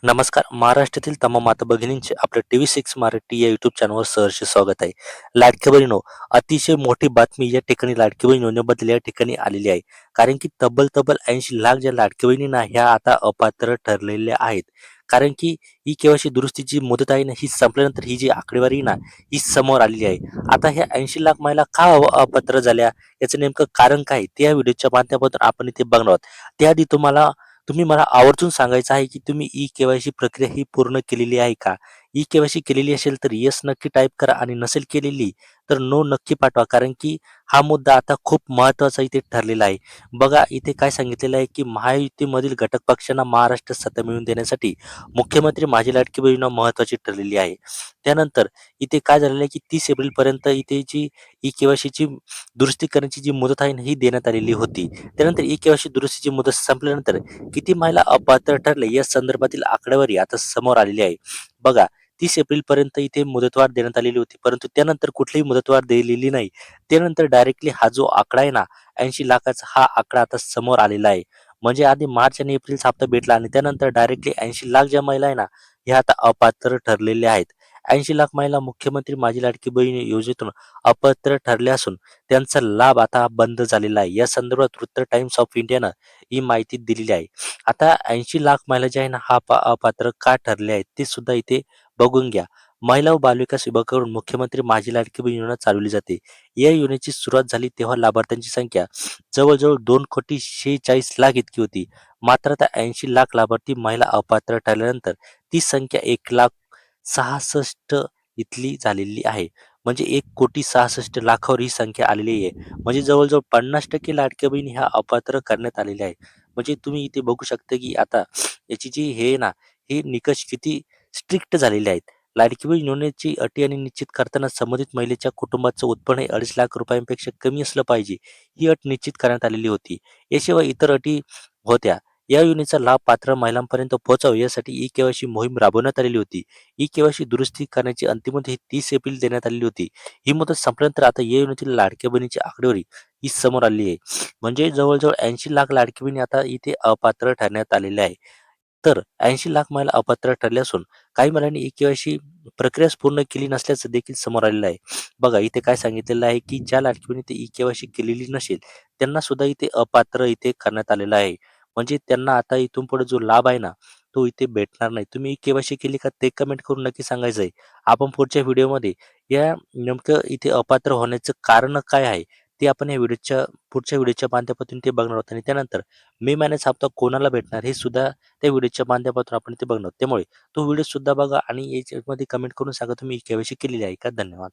नमस्कार. महाराष्ट्रातील तमाम माता भगिनींचे आपल्या टी-व्ही 6 मराठी या यूट्यूब चॅनलवर सहर्ष स्वागत आहे. लाडक्या बहिणींनो, अतिशय मोठी बातमी या ठिकाणी लाडकी बहीण योजनेबद्दल या ठिकाणी आलेली आहे. कारण की तब्बल 80 लाख ज्या लाडक्या बहिणींना ह्या आता अपात्र ठरलेल्या आहेत. कारण की ही के-वाय-सी दुरुस्तीची मुदत आहे ना, ही संपल्यानंतर ही जी आकडेवारी आहे ना, ही समोर आलेली आहे. आता ह्या 80 लाख महिला का अपात्र झाल्या? याचं नेमकं कारण काय? ते या व्हिडिओच्या माध्यमातून आपण इथे बघणार आहोत. त्याआधी तुम्ही मला आवर्जून सांगायचं आहे, की तुम्ही ई-के-वाय-सी प्रक्रिया ही पूर्ण केलेली आहे का? ई-के-वाय-सी केलेली असेल तर येस नक्की टाइप करा आणि नसेल केलेली तर नो नक्की पाठवा. कारण की हा मुद्दा आता खूप महत्त्वाचा इथे ठरलेला आहे. बघा इथे काय सांगितलेलं आहे, की महायुतीमधील घटक पक्षांना महाराष्ट्रात सत्ता मिळवून देण्यासाठी मुख्यमंत्री माझी लाडकी बहीण महत्त्वाची ठरलेली आहे. त्यानंतर इथे काय झालेलं आहे, की 30 एप्रिलपर्यंत इथे जी ई-के-वाय-सीची दुरुस्ती करण्याची जी मुदत आहे ना, ही देण्यात आलेली होती. त्यानंतर ई-के-वाय-सी दुरुस्तीची मुदत संपल्यानंतर किती महिला अपात्र ठरले या संदर्भातील आकडेवारी आता समोर आलेली आहे. बघा 30 एप्रिलपर्यंत इथे मुदतवाढ देण्यात आलेली होती. परंतु त्यानंतर कुठलीही मुदतवाढ दिलेली नाही. त्यानंतर डायरेक्टली हा जो आकडा आहे ना 80 लाखाचा हा आकडा आता समोर आलेला आहे. म्हणजे आधी मार्च आणि एप्रिलचा हप्ता भेटला आणि त्यानंतर डायरेक्टली 80 लाख ज्या महिला आहे ना, ह्या आता अपात्र ठरलेल्या आहेत. 80 लाख महिला मुख्यमंत्री माझी लाडकी बहीण योजनेतून अपात्र ठरल्या असून त्यांचा लाभ आता बंद झालेला आहे. या संदर्भात वृत्त टाइम्स ऑफ इंडियानं ही माहिती दिलेली आहे. आता 80 लाख महिला जे आहे ना, हा अपात्र का ठरले आहेत, ते सुद्धा इथे बघून घ्या. महिला व बालविकास विभागाकडून मुख्यमंत्री माझी लाडकी बहीण योजना चालवली जाते. या योजनेची सुरुवात झाली तेव्हा लाभार्थ्यांची संख्या जवळ-जवळ 2,46,00,000 इतकी होती. मात्र आता 80 लाख लाभार्थी महिला अपात्र ठरल्यानंतर ती संख्या 1,66,00,000 इथली झालेली आहे. म्हणजे 1,66,00,000 ही संख्या आलेली आहे. म्हणजे जवळ-जवळ 50% लाडक्या बहिणी ह्या अपात्र करण्यात आलेल्या आहेत. म्हणजे तुम्ही इथे बघू शकता, की आता याची जी हे आहे ना, हे निकष किती स्ट्रिक्ट झालेले आहेत. लाडकी बहीण योजनेची अटी आणि निश्चित करताना संबंधित महिलेच्या कुटुंबाचं उत्पन्न हे 2.5 लाख रुपयांपेक्षा कमी असलं पाहिजे, ही अट निश्चित करण्यात आलेली होती. याशिवाय इतर अटी होत्या. या योजनेचा लाभ पात्र महिलांपर्यंत पोहोचावा यासाठी ई-के-वाय-सी मोहीम राबवण्यात आलेली होती. ई-के-वाय-सी दुरुस्ती करण्याची अंतिम मुदत ही 30 एप्रिल देण्यात आलेली होती. ही मुदत संपल्यानंतर आता या योजनेतील लाडक्या बहिणीची आकडेवारी ही समोर आली आहे. म्हणजे जवळ-जवळ 80 लाख लाडकी बहिणी आता इथे अपात्र ठरण्यात आलेल्या आहे. तर 80 लाख महिला अपात्र ठरल्या असून काही महिलांनी ई-के-वाय-सी प्रक्रियाच पूर्ण केली नसल्याचं देखील समोर आलेलं आहे. बघा इथे काय सांगितलेलं आहे, की ज्या लाडकी बहिणी ते ई-के-वाय-सी केलेली नसेल, त्यांना सुद्धा इथे अपात्र इथे करण्यात आलेलं आहे. म्हणजे त्यांना आता इथून पुढे जो लाभ आहे ना, तो इथे भेटणार नाही. तुम्ही ई-के-वाय-सी केली का ते कमेंट करून नक्की सांगायचं आहे. आपण पुढच्या व्हिडिओमध्ये या नेमकं इथे अपात्र होण्याचं कारण काय आहे, ते आपण या पुढच्या व्हिडिओच्या माध्यमातून ते बघणार आहोत आणि त्यानंतर मे महिन्याचा हप्ता कोणाला भेटणार हे सुद्धा त्या व्हिडिओच्या माध्यमातून आपण ते बघणार आहोत. त्यामुळे तो व्हिडिओ सुद्धा बघा आणि याच्यामध्ये कमेंट करून सांगा तुम्ही के-वाय-सी केलेली आहे का? धन्यवाद.